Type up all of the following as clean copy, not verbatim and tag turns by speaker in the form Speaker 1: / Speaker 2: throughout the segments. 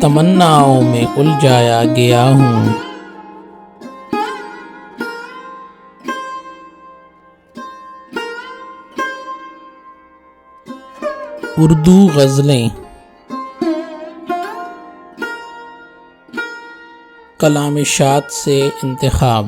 Speaker 1: تمناؤں میں الجھایا گیا ہوں۔ اردو غزلیں۔ کلام شاد سے انتخاب۔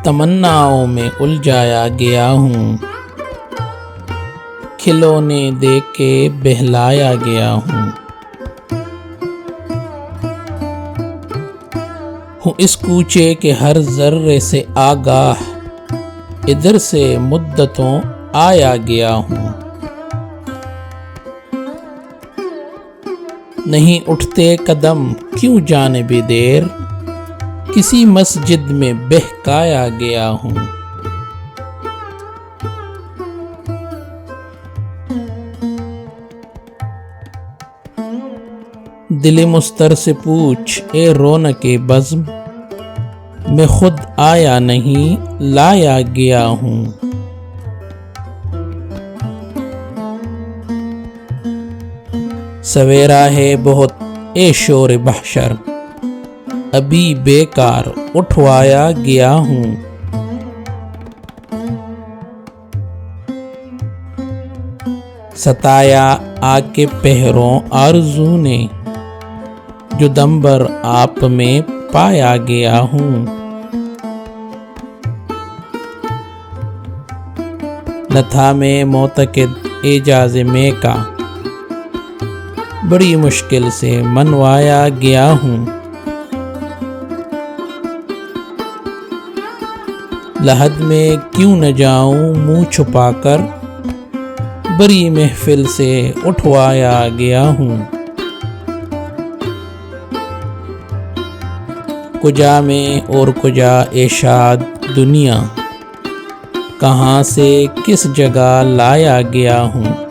Speaker 1: تمناؤں میں الجھایا گیا ہوں، کھلونے دے کے بہلایا گیا ہوں۔ ہوں اس کوچے کے ہر ذرے سے آگاہ، ادھر سے مدتوں آیا گیا ہوں۔ نہیں اٹھتے قدم کیوں جانب دیر، کسی مسجد میں بہکایا گیا ہوں۔ دل مستر سے پوچھ اے رونق بزم، میں خود آیا نہیں لایا گیا ہوں۔ سویرا ہے بہت اے شور بحشر، ابھی بیکار اٹھوایا گیا ہوں۔ ستایا آ کے پہروں آرزو نے، جو دم بھر آپ میں پایا گیا ہوں۔ نہ تھا میں معتقد اعجاز میں کا، بڑی مشکل سے منوایا گیا ہوں۔ لحد میں کیوں نہ جاؤں منہ چھپا کر، بڑی محفل سے اٹھوایا گیا ہوں۔ کجا میں اور کجا اے شاد دنیا، کہاں سے کس جگہ لایا گیا ہوں۔